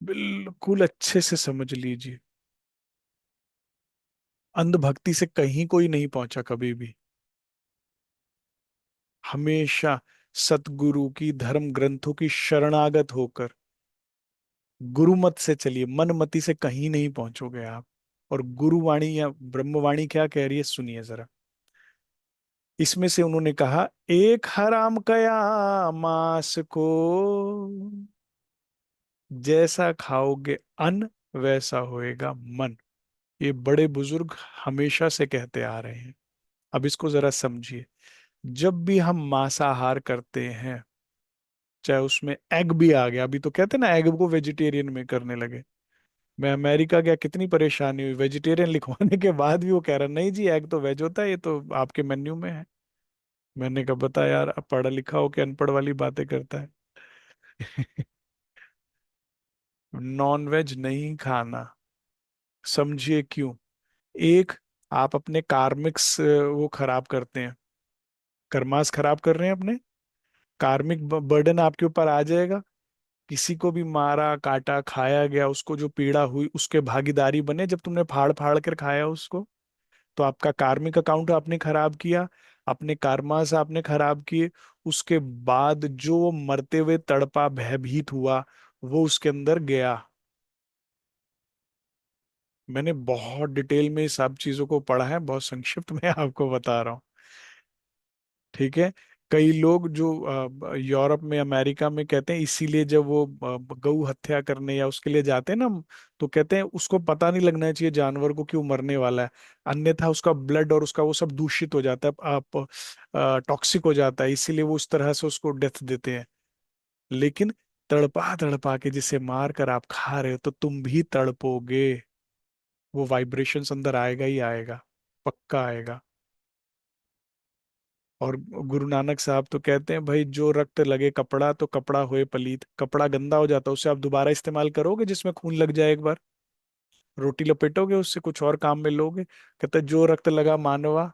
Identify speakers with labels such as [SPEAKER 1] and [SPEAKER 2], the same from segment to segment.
[SPEAKER 1] बिल्कुल अच्छे से समझ लीजिए। अंधभक्ति से कहीं कोई नहीं पहुंचा कभी भी। हमेशा सतगुरु की, धर्म ग्रंथों की शरणागत होकर गुरुमत से चलिए, मनमति से कहीं नहीं पहुंचोगे आप। और गुरुवाणी या ब्रह्मवाणी क्या कह रही है, सुनिए जरा। इसमें से उन्होंने कहा, एक हराम कया मास को, जैसा खाओगे अन्न वैसा होएगा मन। ये बड़े बुजुर्ग हमेशा से कहते आ रहे हैं। अब इसको जरा समझिए। जब भी हम मांसाहार करते हैं, चाहे उसमें एग भी आ गया, अभी तो कहते हैं ना एग को वेजिटेरियन में करने लगे। मैं अमेरिका गया, कितनी परेशानी हुई, वेजिटेरियन लिखवाने के बाद भी वो कह रहा नहीं जी एग तो वेज होता है, ये तो आपके मेन्यू में है। मैंने कहा बता यार, अब पढ़ा लिखा हो के अनपढ़ वाली बातें करता है। नॉन वेज नहीं खाना। समझिए क्यों। एक, आप अपने कार्मिक्स वो खराब करते हैं, कर्मास खराब कर रहे हैं अपने। कार्मिक बर्डन आपके ऊपर आ जाएगा। किसी को भी मारा काटा खाया गया, उसको जो पीड़ा हुई उसके भागीदारी बने जब तुमने फाड़ फाड़ कर खाया उसको। तो आपका कार्मिक अकाउंट आपने खराब किया, अपने कर्मास आपने खराब किए। उसके बाद जो मरते हुए तड़पा भयभीत हुआ, वो उसके अंदर गया। मैंने बहुत डिटेल में सब चीजों को पढ़ा है, बहुत संक्षिप्त में आपको बता रहा हूँ। ठीक है। कई लोग जो यूरोप में अमेरिका में कहते हैं, इसीलिए जब वो गौ हत्या करने या उसके लिए जाते हैं ना, तो कहते हैं उसको पता नहीं लगना चाहिए जानवर को कि वो मरने वाला है, अन्यथा उसका ब्लड और उसका वो सब दूषित हो जाता है, आप टॉक्सिक हो जाता है, इसीलिए वो उस तरह से उसको डेथ देते हैं। लेकिन तड़पा तड़पा के जिसे मार कर आप खा रहे हो, तो तुम भी तड़पोगे। वो वाइब्रेशंस अंदर आएगा ही आएगा, पक्का आएगा। और गुरु नानक साहब तो कहते हैं भाई, जो रक्त लगे कपड़ा तो कपड़ा होए पलीत। कपड़ा गंदा हो जाता है, उसे आप दोबारा इस्तेमाल करोगे जिसमें खून लग जाए एक बार? रोटी लपेटोगे उससे, कुछ और काम में लोगे? कहते हैं, जो रक्त लगा मानवा,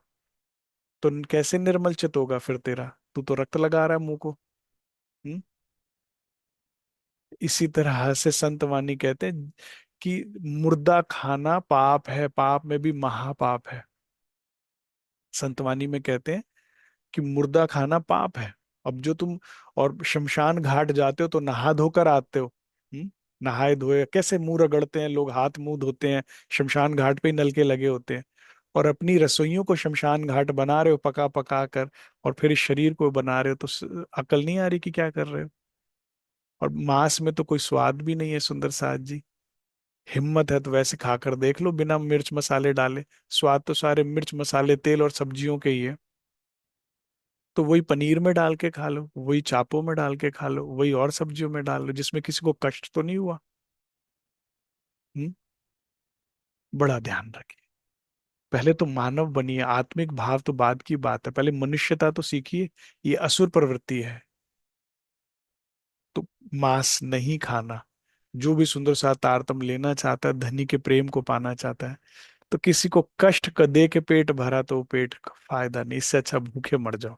[SPEAKER 1] तो कैसे निर्मल चित होगा फिर तेरा? तू तो रक्त लगा रहा है मुंह को। हम्म? इसी तरह से संत वाणी कहते हैं कि मुर्दा खाना पाप है, पाप में भी महापाप है। संत वाणी में कहते हैं कि मुर्दा खाना पाप है। अब जो तुम और शमशान घाट जाते हो तो नहा धोकर आते हो। नहाए धोए कैसे मुंह रगड़ते हैं लोग, हाथ मुंह धोते हैं। शमशान घाट पे ही नलके लगे होते हैं। और अपनी रसोइयों को शमशान घाट बना रहे हो पका पका कर, और फिर इस शरीर को बना रहे हो, तो अकल नहीं आ रही कि क्या कर रहे हो। और मांस में तो कोई स्वाद भी नहीं है सुंदर साथ जी। हिम्मत है तो वैसे खाकर देख लो, बिना मिर्च मसाले डाले। स्वाद तो सारे मिर्च मसाले तेल और सब्जियों के ही है। तो वही पनीर में डाल के खा लो, वही चापों में डाल के खा लो, वही और सब्जियों में डाल लो, जिसमें किसी को कष्ट तो नहीं हुआ। हम्म। बड़ा ध्यान रखिए। पहले तो मानव बनिए, आत्मिक भाव तो बाद की बात है, पहले मनुष्यता तो सीखिए। ये असुर प्रवृत्ति है। तो मांस नहीं खाना। जो भी सुंदर सा तारतम लेना चाहता है, धनी के प्रेम को पाना चाहता है, तो किसी को कष्ट क दे के पेट भरा तो पेट का फायदा नहीं, इससे अच्छा भूखे मर जाओ।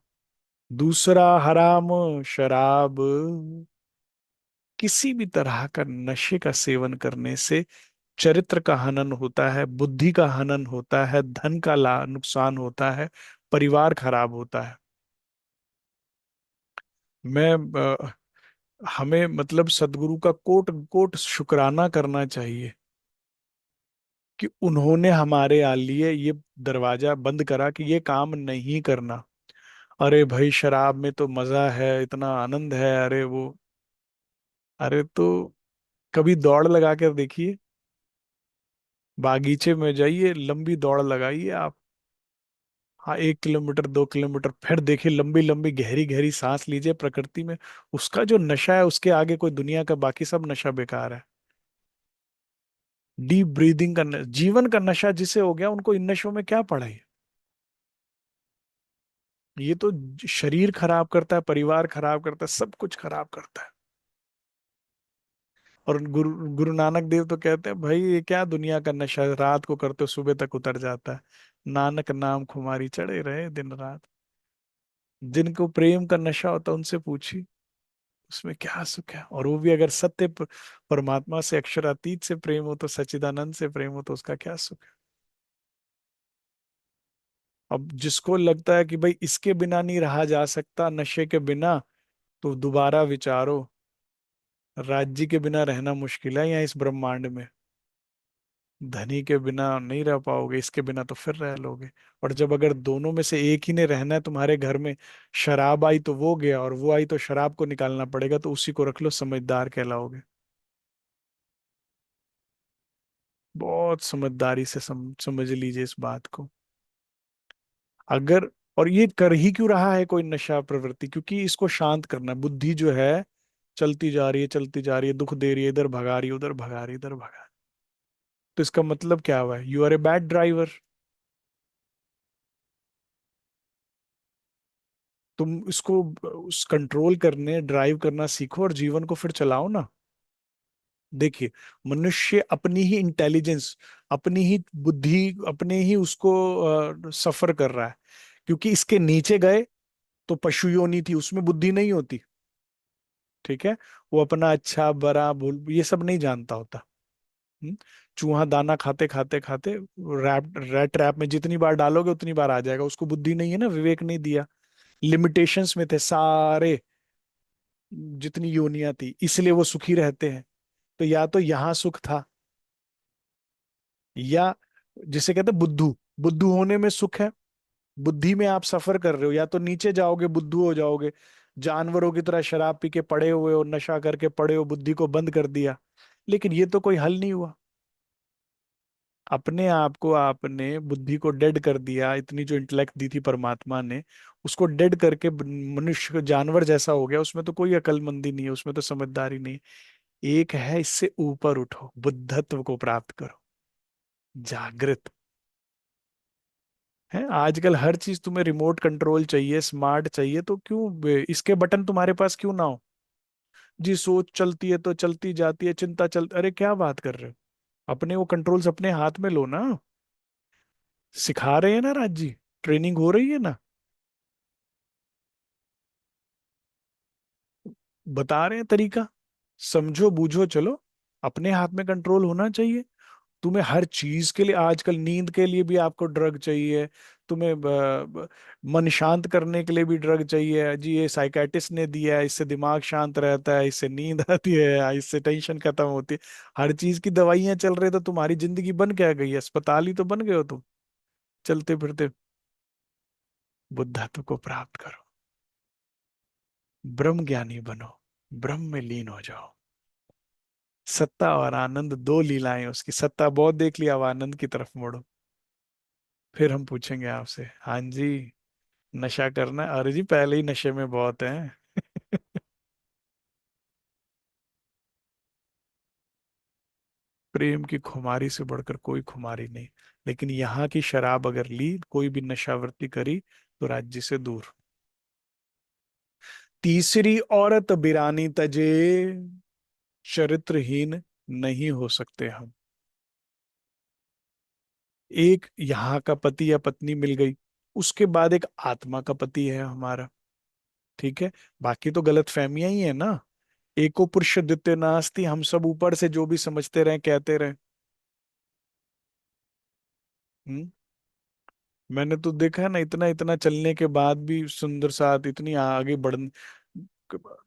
[SPEAKER 1] दूसरा, हराम शराब। किसी भी तरह का नशे का सेवन करने से चरित्र का हनन होता है, बुद्धि का हनन होता है, धन का ला नुकसान होता है, परिवार खराब होता है। मैं हमें मतलब सदगुरु का कोट कोट शुक्राना करना चाहिए कि उन्होंने हमारे लिए ये दरवाजा बंद करा कि ये काम नहीं करना। अरे भाई, शराब में तो मजा है, इतना आनंद है, अरे वो, अरे तो कभी दौड़ लगा कर देखिए। बागीचे में जाइए, लंबी दौड़ लगाइए आप। हाँ, 1 किलोमीटर 2 किलोमीटर, फिर देखिए लंबी लंबी गहरी गहरी सांस लीजिए प्रकृति में। उसका जो नशा है, उसके आगे कोई दुनिया का बाकी सब नशा बेकार है। डीप ब्रीदिंग का जीवन का नशा जिसे हो गया, उनको इन नशों में क्या पड़ा है? ये तो शरीर खराब करता है, परिवार खराब करता है, सब कुछ खराब करता है। और गुरु नानक देव तो कहते हैं, भाई ये क्या दुनिया का नशा है, रात को करते हो सुबह तक उतर जाता है। नानक नाम खुमारी चढ़े रहे दिन रात। जिनको प्रेम का नशा होता है उनसे पूछिए। उसमें क्या सुख है? और वो भी अगर सत्य परमात्मा से, अक्षरातीत से प्रेम हो, तो सच्चिदानंद से प्रेम हो, तो उसका क्या सुख है? अब जिसको लगता है कि भाई इसके बिना नहीं रहा जा सकता, नशे के बिना, तो दोबारा विचारो, राज्य के बिना रहना मुश्किल है या इस ब्रह्मांड में? धनी के बिना नहीं रह पाओगे, इसके बिना तो फिर रह लोगे। और जब अगर दोनों में से एक ही ने रहना है तुम्हारे घर में, शराब आई तो वो गया, और वो आई तो शराब को निकालना पड़ेगा, तो उसी को रख लो, समझदार कहलाओगे। बहुत समझदारी से समझ लीजिए इस बात को। अगर, और ये कर ही क्यों रहा है कोई नशा प्रवृत्ति? क्योंकि इसको शांत करना है। बुद्धि जो है चलती जा रही है, चलती जा रही है, दुख दे रही है, इधर भगा रही है, उधर भगा रही है, इधर भगा रही है। तो इसका मतलब क्या हुआ है? You are a bad driver. तुम इसको उस कंट्रोल करने, ड्राइव करना सीखो, और जीवन को फिर चलाओ ना। देखिए, मनुष्य अपनी ही इंटेलिजेंस, अपनी ही बुद्धि, अपने ही उसको सफर कर रहा है। क्योंकि इसके नीचे गए तो पशु योनि थी, उसमें बुद्धि नहीं होती। ठीक है, वो अपना अच्छा बुरा भूल ये सब नहीं जानता होता। हम्म? चूहा दाना खाते खाते खाते रैप रेट ट्रैप में जितनी बार डालोगे उतनी बार आ जाएगा। उसको बुद्धि नहीं है ना, विवेक नहीं दिया। लिमिटेशंस में थे सारे, जितनी योनियां थी, इसलिए वो सुखी रहते हैं। तो या तो यहाँ सुख था, या जिसे कहते हैं बुद्धू, बुद्धू होने में सुख है। बुद्धि में आप सफर कर रहे हो, या तो नीचे जाओगे बुद्धू हो जाओगे, जानवरों की तरह शराब पी के पड़े हुए हो, नशा करके पड़े हो, बुद्धि को बंद कर दिया। लेकिन ये तो कोई हल नहीं हुआ। अपने आप को आपने बुद्धि को डेड कर दिया, इतनी जो इंटेलेक्ट दी थी परमात्मा ने, उसको डेड करके मनुष्य जानवर जैसा हो गया। उसमें तो कोई अकलमंदी नहीं है, उसमें तो समझदारी नहीं है। एक है, इससे ऊपर उठो, बुद्धत्व को प्राप्त करो, जागृत है। आजकल हर चीज तुम्हें रिमोट कंट्रोल चाहिए, स्मार्ट चाहिए, तो क्यों इसके बटन तुम्हारे पास क्यों ना हो? जी सोच चलती है तो चलती जाती है, चिंता चल, अरे क्या बात कर रहे हो? अपने वो कंट्रोल्स अपने हाथ में लो ना। सिखा रहे हैं ना राज जी, ट्रेनिंग हो रही है ना, बता रहे हैं तरीका। समझो बूझो चलो, अपने हाथ में कंट्रोल होना चाहिए। तुम्हें हर चीज के लिए, आजकल नींद के लिए भी आपको ड्रग चाहिए। तुम्हें मन शांत करने के लिए भी ड्रग चाहिए जी, ये साइकाइटिस्ट ने दिया है, इससे दिमाग शांत रहता है, इससे नींद आती है, इससे टेंशन खत्म होती है। हर चीज की दवाइयां चल रही है, तो तुम्हारी जिंदगी बन क्या गई है? अस्पताल ही तो बन गए हो तुम, चलते फिरते। बुद्धत्व को प्राप्त करो, ब्रह्म ज्ञानी बनो, ब्रह्म में लीन हो जाओ। सत्ता और आनंद दो लीलाएं उसकी, सत्ता बहुत देख लिया, अब आनंद की तरफ मुड़ो। फिर हम पूछेंगे आपसे, हाँ जी, नशा करना है? अरे जी, पहले ही नशे में बहुत है। प्रेम की खुमारी से बढ़कर कोई खुमारी नहीं। लेकिन यहाँ की शराब अगर ली, कोई भी नशावृत्ति करी, तो राज्य से दूर। तीसरी औरत बिरानी तजे, चरित्रहीन नहीं हो सकते हम। एक यहाँ का पति या पत्नी मिल गई, उसके बाद एक आत्मा का पति है हमारा। ठीक है, बाकी तो गलत फहमियां ही है ना। एको पुरुष द्वितीय नास्ति, हम सब ऊपर से जो भी समझते रहे, कहते रहे। हम्म। मैंने तो देखा है ना, इतना इतना चलने के बाद भी सुंदर साथ इतनी आगे बढ़,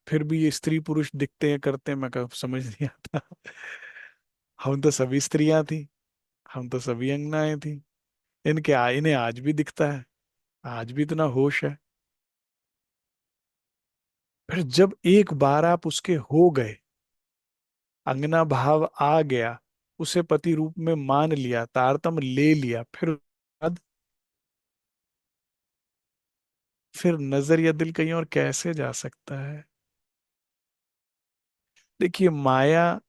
[SPEAKER 1] फिर भी ये स्त्री पुरुष दिखते हैं, करते हैं, मैं कहा समझ नहीं आता। हम तो सभी स्त्रियां थी, हम तो सभी अंगनाएं थी। इन्हें आज भी दिखता है, आज भी इतना होश है। फिर जब एक बार आप उसके हो गए, अंगना भाव आ गया, उसे पति रूप में मान लिया, तारतम ले लिया, फिर नजर या दिल कहीं और कैसे जा सकता है? देखिए, माया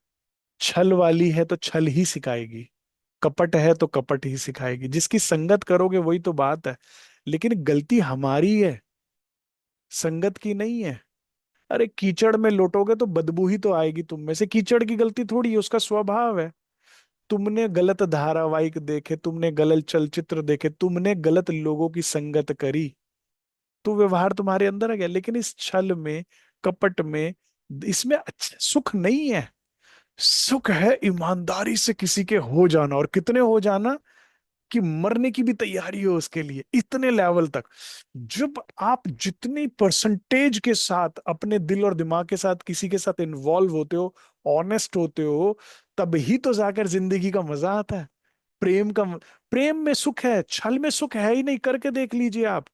[SPEAKER 1] छल वाली है तो छल ही सिखाएगी, कपट है तो कपट ही सिखाएगी। जिसकी संगत करोगे वही तो बात है। लेकिन गलती हमारी है, संगत की नहीं है। अरे कीचड़ में लोटोगे तो बदबू ही तो आएगी तुम में से, कीचड़ की गलती थोड़ी है, उसका स्वभाव है। तुमने गलत धारावाहिक देखे, तुमने गलत चलचित्र देखे, तुमने गलत लोगों की संगत करी, तो व्यवहार तुम्हारे अंदर आ गया। लेकिन इस छल में, कपट में, इसमें अच्छा सुख नहीं है। सुख है ईमानदारी से किसी के हो जाना, और कितने हो जाना कि मरने की भी तैयारी हो उसके लिए, इतने लेवल तक। जब आप जितनी परसेंटेज के साथ अपने दिल और दिमाग के साथ किसी के साथ इन्वॉल्व होते हो, ऑनेस्ट होते हो, तब ही तो जाकर जिंदगी का मजा आता है। प्रेम का, प्रेम में सुख है, छल में सुख है ही नहीं, करके देख लीजिए आप।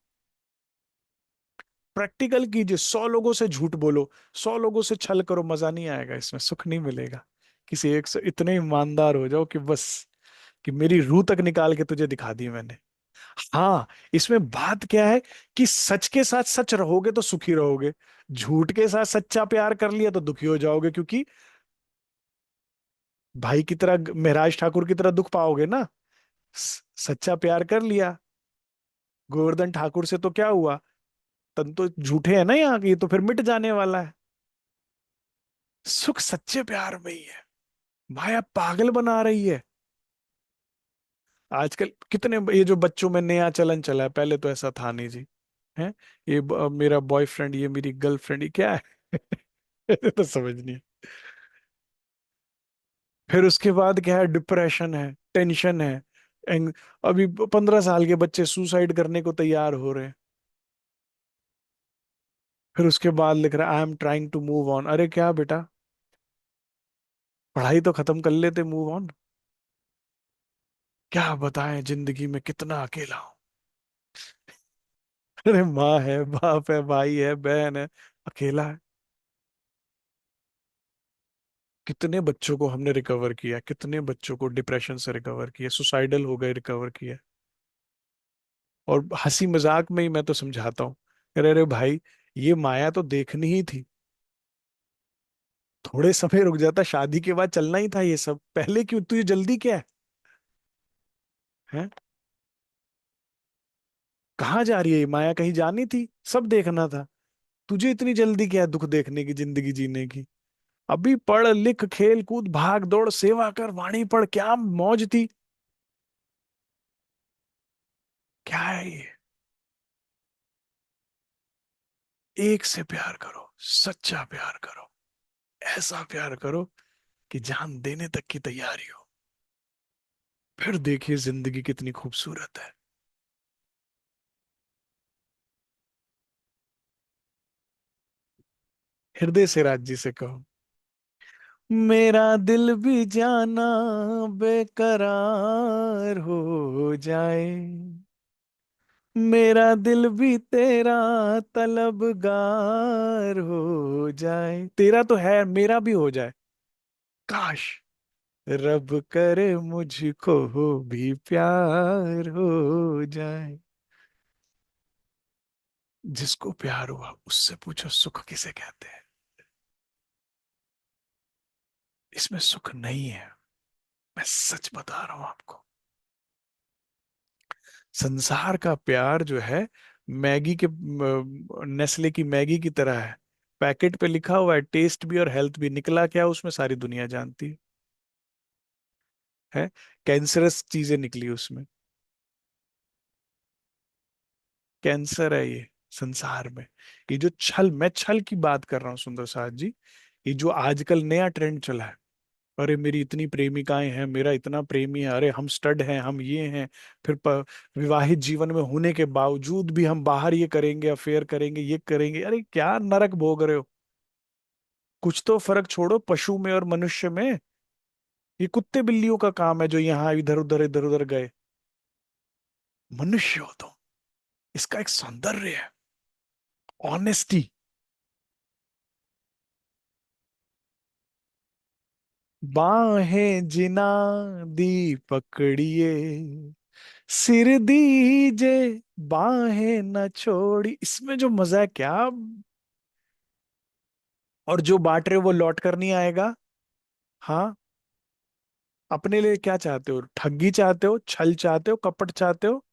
[SPEAKER 1] प्रैक्टिकल कीजिए, 100 लोगों से झूठ बोलो, 100 लोगों से छल करो, मजा नहीं आएगा, इसमें सुख नहीं मिलेगा। किसी एक से इतने ईमानदार हो जाओ कि बस, कि मेरी रूह तक निकाल के तुझे दिखा दी मैंने। हाँ, इसमें बात क्या है कि सच के साथ सच रहोगे तो सुखी रहोगे, झूठ के साथ सच्चा प्यार कर लिया तो दुखी हो जाओगे, क्योंकि भाई की तरह, महराज ठाकुर की तरह दुख पाओगे ना। सच्चा प्यार कर लिया गोवर्धन ठाकुर से तो क्या हुआ, तन तो झूठे है ना यहाँ के, ये तो फिर मिट जाने वाला है। सुख सच्चे प्यार में ही है। माया पागल बना रही है। आजकल कितने ये जो बच्चों में नया चलन चला है, पहले तो ऐसा था नहीं जी। है, ये मेरा बॉयफ्रेंड, ये मेरी गर्लफ्रेंड, ये क्या है? तो समझ नहीं है। फिर उसके बाद क्या है, डिप्रेशन है, टेंशन है, एंग, अभी 15 साल के बच्चे सुसाइड करने को तैयार हो रहे हैं। फिर उसके बाद लिख रहा है I am trying to move on. अरे क्या बेटा, पढ़ाई तो खत्म कर लेते, मूव ऑन। क्या बताएं, जिंदगी में कितना अकेला हूं। अरे माँ है, बाप है, भाई है, बहन है, अकेला है। कितने बच्चों को हमने रिकवर किया, कितने बच्चों को डिप्रेशन से रिकवर किया, सुसाइडल हो गए, रिकवर किया। और हंसी मजाक में ही मैं तो समझाता हूँ, अरे अरे भाई, ये माया तो देखनी ही थी। थोड़े समय रुक जाता, शादी के बाद चलना ही था ये सब, पहले क्यों, तुझे जल्दी क्या है? कहाँ जा रही है ये माया, कहीं जानी थी, सब देखना था। तुझे इतनी जल्दी क्या है दुख देखने की, जिंदगी जीने की? अभी पढ़ लिख, खेल कूद, भाग दौड़, सेवा कर, वाणी पढ़, क्या मौज थी। क्या है ये? एक से प्यार करो, सच्चा प्यार करो, ऐसा प्यार करो कि जान देने तक की तैयारी हो। फिर देखिए जिंदगी कितनी खूबसूरत है। हृदय से राज जी से कहो, मेरा दिल भी जाना बेकरार हो जाए, मेरा दिल भी तेरा तलबगार हो जाए। तेरा तो है, मेरा भी हो जाए, काश। रब करे मुझको भी प्यार हो जाए। जिसको प्यार हुआ उससे पूछो सुख किसे कहते हैं। इसमें सुख नहीं है, मैं सच बता रहा हूं आपको। संसार का प्यार जो है, मैगी के, नेस्ले की मैगी की तरह है। पैकेट पे लिखा हुआ है टेस्ट भी और हेल्थ भी, निकला क्या उसमें सारी दुनिया जानती है। कैंसरस चीजें निकली उसमें। कैंसर है ये संसार में। ये जो छल, मैं छल की बात कर रहा हूँ सुंदर साथ जी, ये जो आजकल नया ट्रेंड चला है, अरे मेरी इतनी प्रेमिकाएं हैं, मेरा इतना प्रेमी है, अरे हम स्टड हैं, हम ये हैं। फिर विवाहित जीवन में होने के बावजूद भी हम बाहर ये करेंगे, अफेयर करेंगे, ये करेंगे, अरे क्या नरक भोग रहे हो। कुछ तो फर्क छोड़ो पशु में और मनुष्य में। ये कुत्ते बिल्लियों का काम है जो यहाँ इधर उधर गए। मनुष्य हो तुम, इसका एक सौंदर्य है, ऑनेस्टी। बाहें जिना दी पकड़िए, सिर दीजे, बाहें न छोड़ी, इसमें जो मजा है क्या। और जो बांट रहे हो वो लौट कर नहीं आएगा। हाँ, अपने लिए क्या चाहते हो, ठगी चाहते हो, छल चाहते हो, कपट चाहते हो?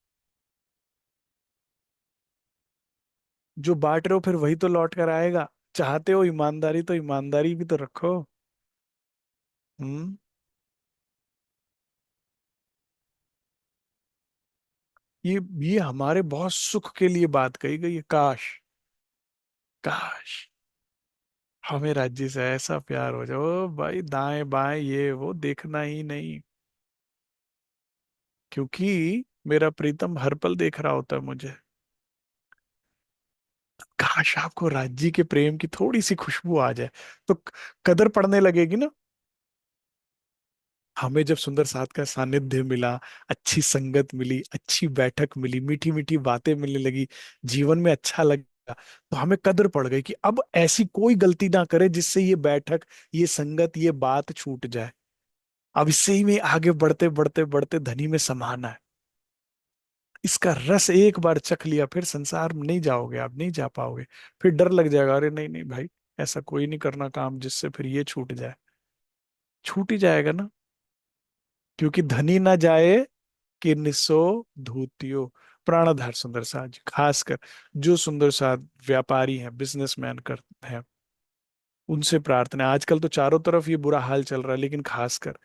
[SPEAKER 1] जो बांट रहे हो फिर वही तो लौट कर आएगा। चाहते हो ईमानदारी, तो ईमानदारी भी तो रखो। हम्म। ये हमारे बहुत सुख के लिए बात कही गई है, काश, काश हमें राज्य से ऐसा प्यार हो जाओ भाई, दाएं बाएं ये वो देखना ही नहीं, क्योंकि मेरा प्रीतम हर पल देख रहा होता है मुझे। काश आपको राज्य के प्रेम की थोड़ी सी खुशबू आ जाए, तो कदर पड़ने लगेगी ना। हमें जब सुंदर साथ का सानिध्य मिला, अच्छी संगत मिली, अच्छी बैठक मिली, मीठी मीठी बातें मिलने लगी, जीवन में अच्छा लगा, तो हमें कदर पड़ गई कि अब ऐसी कोई गलती ना करे जिससे ये बैठक, ये संगत, ये बात छूट जाए। अब इससे ही में आगे बढ़ते बढ़ते बढ़ते धनी में समाना है। इसका रस एक बार चख लिया, फिर संसार में नहीं जाओगे, आप नहीं जा पाओगे। फिर डर लग जाएगा, अरे नहीं नहीं भाई, ऐसा कोई नहीं करना काम जिससे फिर ये छूट जाए। छूट ही जाएगा ना, क्योंकि धनी ना जाए कि निसो धूतियो। प्राणधार सुंदर साज, खासकर जो सुंदर साज व्यापारी हैं, बिजनेसमैन करते हैं, उनसे प्रार्थना है। आजकल तो चारों तरफ ये बुरा हाल चल रहा है, लेकिन खासकर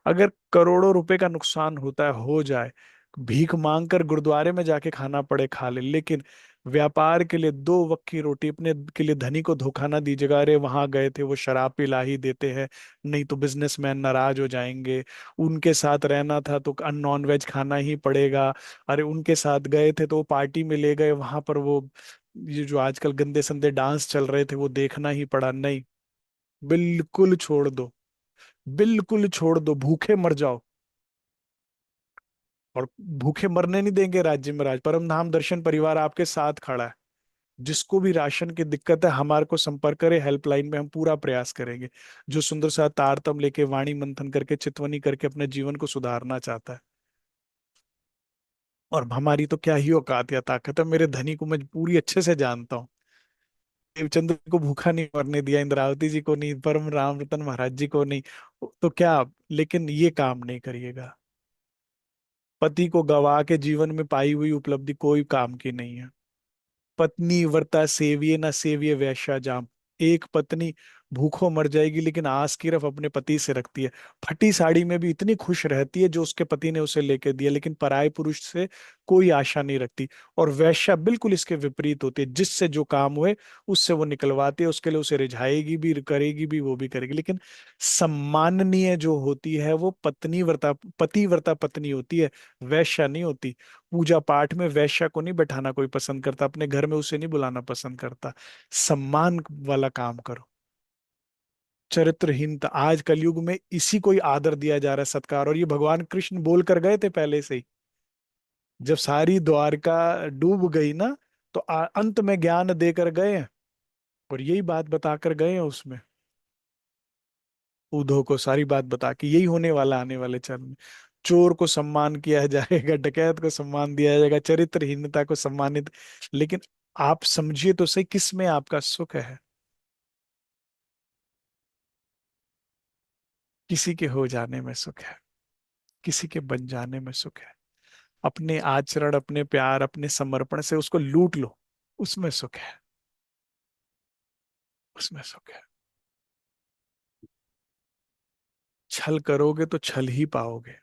[SPEAKER 1] अगर करोड़ों रुपए का नुकसान होता है, हो जाए, भीख मांग कर गुरुद्वारे में जाके खाना पड़े खा ले, लेकिन व्यापार के लिए दो वक्त की रोटी अपने के लिए धनी को धोखा ना दीजिएगा। अरे वहां गए थे वो शराब पिला ही देते हैं, नहीं तो बिजनेसमैन नाराज हो जाएंगे, उनके साथ रहना था तो नॉन वेज खाना ही पड़ेगा। अरे उनके साथ गए थे तो वो पार्टी में ले गए, वहां पर वो ये जो आजकल गंदे संदे डांस चल रहे थे वो देखना ही पड़ा। नहीं, बिल्कुल छोड़ दो, बिल्कुल छोड़ दो, भूखे मर जाओ। और भूखे मरने नहीं देंगे राज्य में राज। परम धाम दर्शन परिवार आपके साथ खड़ा है। जिसको भी राशन की दिक्कत है हमारे को संपर्क करे, हेल्पलाइन में हम पूरा प्रयास करेंगे। जो सुंदर सा तारतम लेके वाणी मंथन करके चितवनी करके अपने जीवन को सुधारना चाहता है। और हमारी तो क्या ही औकात या ताकत है, मेरे धनी को मैं पूरी अच्छे से जानता हूँ। देवचंद्र को भूखा नहीं मरने दिया, इंद्रावती जी को नहीं, परम राम रतन महाराज जी को नहीं, तो क्या। लेकिन ये काम नहीं करिएगा। पति को गवा के जीवन में पाई हुई उपलब्धि कोई काम की नहीं है। पत्नी व्रता सेविये ना सेविये वैश्या जाम। एक पत्नी भूखों मर जाएगी लेकिन आस की रफ अपने पति से रखती है। फटी साड़ी में भी इतनी खुश रहती है जो उसके पति ने उसे लेके दिया, लेकिन पराये पुरुष से कोई आशा नहीं रखती। और वैश्या बिल्कुल इसके विपरीत होती है, जिससे जो काम हुए उससे वो निकलवाती है, उसके लिए उसे रिझाएगी भी, करेगी भी, वो भी करेगी। लेकिन सम्माननीय जो होती है वो पत्नी व्रता, पतिव्रता पत्नी होती है, वैश्या नहीं होती। पूजा पाठ में वैश्या को नहीं बैठाना कोई पसंद करता, अपने घर में उसे नहीं बुलाना पसंद करता। सम्मान वाला काम करो। चरित्रहीनता, आज कलयुग में इसी को ही आदर दिया जा रहा है, सत्कार। और ये भगवान कृष्ण बोल कर गए थे पहले से ही, जब सारी द्वारका डूब गई ना, तो अंत में ज्ञान देकर गए हैं। और यही बात बताकर गए हैं उसमें, उद्धव को सारी बात बता के यही होने वाला आने वाले चरण में। चोर को सम्मान किया जाएगा, डकैत को सम्मान दिया जाएगा, चरित्रहीनता को सम्मानित। लेकिन आप समझिए तो सही, किस में आपका सुख है। किसी के हो जाने में सुख है, किसी के बन जाने में सुख है। अपने आचरण, अपने प्यार, अपने समर्पण से उसको लूट लो, उसमें सुख है, उसमें सुख है। छल करोगे तो छल ही पाओगे,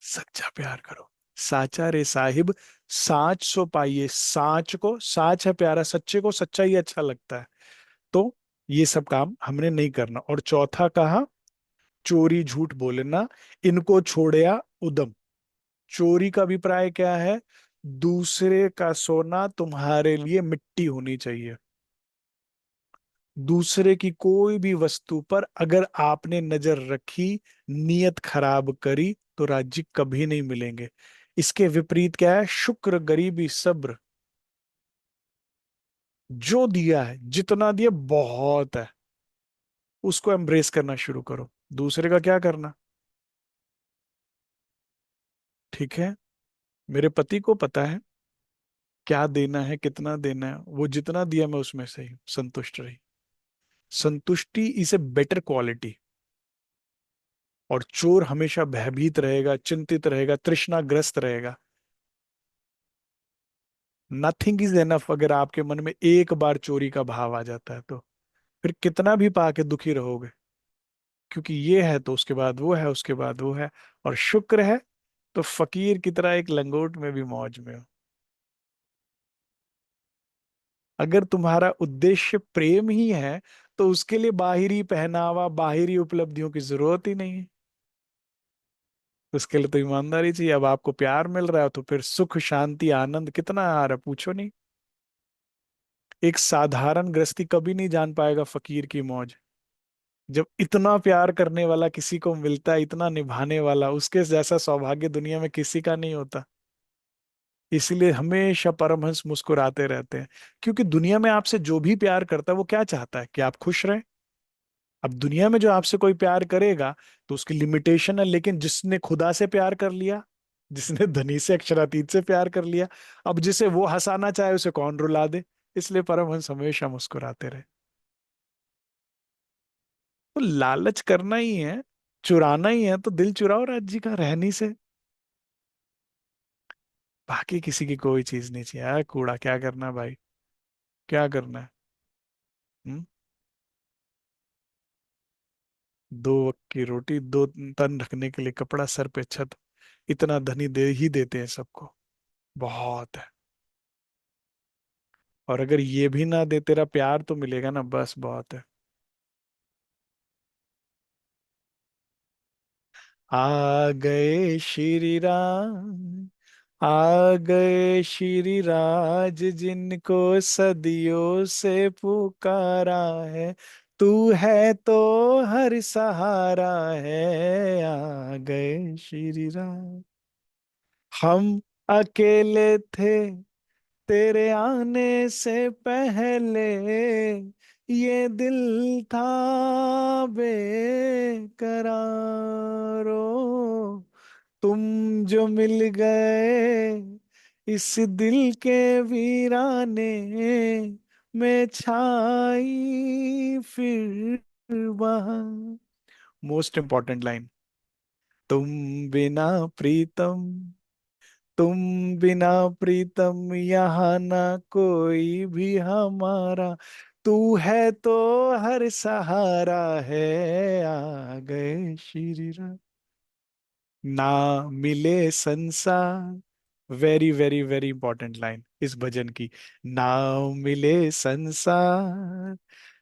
[SPEAKER 1] सच्चा प्यार करो। साचा रे साहिब, साच सो पाइए। साच को, साच है प्यारा, सच्चे को सच्चा ही अच्छा लगता है। तो ये सब काम हमने नहीं करना। और चौथा कहा, चोरी झूठ बोलना, इनको छोड़या उदम। चोरी का अभिप्राय क्या है? दूसरे का सोना तुम्हारे लिए मिट्टी होनी चाहिए। दूसरे की कोई भी वस्तु पर अगर आपने नजर रखी, नियत खराब करी, तो राज्य कभी नहीं मिलेंगे। इसके विपरीत क्या है? शुक्र, गरीबी, सब्र। जो दिया है, जितना दिया बहुत है, उसको एम्ब्रेस करना शुरू करो। दूसरे का क्या करना, ठीक है। मेरे पति को पता है क्या देना है, कितना देना है, वो जितना दिया मैं उसमें से ही संतुष्ट रही। संतुष्टि इज ए बेटर क्वालिटी। और चोर हमेशा भयभीत रहेगा, चिंतित रहेगा, तृष्णाग्रस्त रहेगा। Nothing is enough. अगर आपके मन में एक बार चोरी का भाव आ जाता है तो फिर कितना भी पाके दुखी रहोगे, क्योंकि ये है तो उसके बाद वो है, उसके बाद वो है। और शुक्र है तो फकीर की तरह एक लंगोट में भी मौज में हो। अगर तुम्हारा उद्देश्य प्रेम ही है तो उसके लिए बाहरी पहनावा, बाहरी उपलब्धियों की जरूरत ही नहीं है। उसके लिए तो ईमानदारी चाहिए। अब आपको प्यार मिल रहा है तो फिर सुख शांति आनंद कितना आ रहा है, पूछो नहीं। एक साधारण गृहस्थी कभी नहीं जान पाएगा फकीर की मौज। जब इतना प्यार करने वाला किसी को मिलता है, इतना निभाने वाला, उसके जैसा सौभाग्य दुनिया में किसी का नहीं होता। इसलिए हमेशा परमहंस मुस्कुराते रहते हैं। क्योंकि दुनिया में आपसे जो भी प्यार करता है वो क्या चाहता है कि आप खुश रहें। अब दुनिया में जो आपसे कोई प्यार करेगा तो उसकी लिमिटेशन है, लेकिन जिसने खुदा से प्यार कर लिया, जिसने धनी से अक्षरातीत से प्यार कर लिया, अब जिसे वो हंसाना चाहे उसे कौन रुला दे। इसलिए परमहंस हमेशा मुस्कुराते रहे। तो लालच करना ही है, चुराना ही है तो दिल चुराओ राज्य का, रहनी से। बाकी किसी की कोई चीज नहीं चाहिए। कूड़ा क्या करना है भाई, क्या करना है। हम्म? दो वक्त की रोटी, दो तन रखने के लिए कपड़ा, सर पे छत, इतना धनी दे ही देते हैं सबको। बहुत है। और अगर ये भी ना दे, तेरा प्यार तो मिलेगा ना, बस बहुत है। आ गए श्री राम, आ गए श्री राज, जिनको सदियों से पुकारा है। तू है तो हर सहारा है। आ गए श्री राम। हम अकेले थे तेरे आने से पहले, ये दिल था बेकरारो। तुम जो मिल गए इस दिल के वीराने में, छाई फिर वहां। Most important line. तुम बिना प्रीतम, तुम बिना प्रीतम यहाँ ना कोई भी हमारा। तू है तो हर सहारा है। आ गए श्री राम। ना मिले संसार, very very very important line इस भजन की। ना मिले संसार,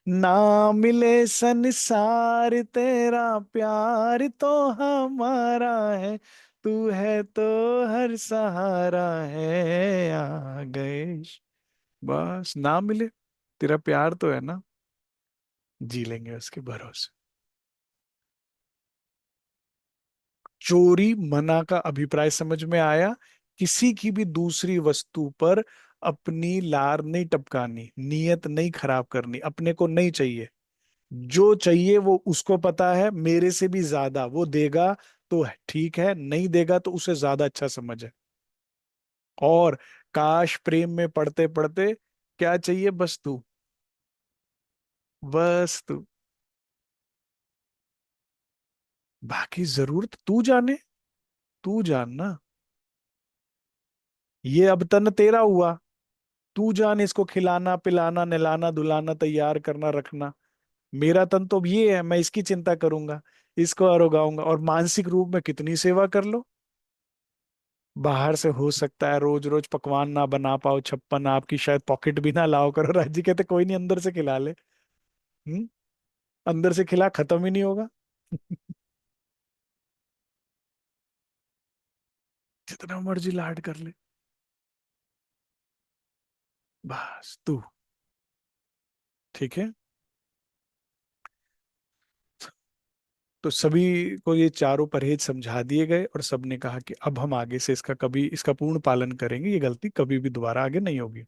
[SPEAKER 1] ना मिले संसार, तेरा प्यार तो हमारा है। तू है तो हर सहारा है। आ गए। बस ना मिले, तेरा प्यार तो है ना, जी लेंगे उसके भरोसे। चोरी मना का अभिप्राय समझ में आया। किसी की भी दूसरी वस्तु पर अपनी लार नहीं टपकानी, नियत नहीं खराब करनी, अपने को नहीं चाहिए। जो चाहिए वो उसको पता है, मेरे से भी ज्यादा वो देगा तो ठीक है, नहीं देगा तो उसे ज्यादा अच्छा समझ है। और काश प्रेम में पढ़ते पढ़ते क्या चाहिए, बस तू, बस तू। बाकी जरूरत तू जाने, तू जानना। ये अब तन तेरा हुआ, तू जान इसको खिलाना पिलाना नहलाना धुलाना तैयार करना रखना। मेरा तन तो अब ये है, मैं इसकी चिंता करूंगा, इसको आरोगाऊंगा। और मानसिक रूप में कितनी सेवा कर लो। बाहर से हो सकता है रोज रोज पकवान ना बना पाओ, छप्पन आपकी शायद पॉकेट भी ना लाओ करो, राज्य कहते कोई नहीं अंदर से खिला ले। अंदर से खिला, खत्म ही नहीं होगा। जितना मर्जी लाड कर ले, बस तू। ठीक है। तो सभी को ये चारों परहेज समझा दिए गए और सबने कहा कि अब हम आगे से इसका पूर्ण पालन करेंगे, ये गलती कभी भी दोबारा आगे नहीं होगी।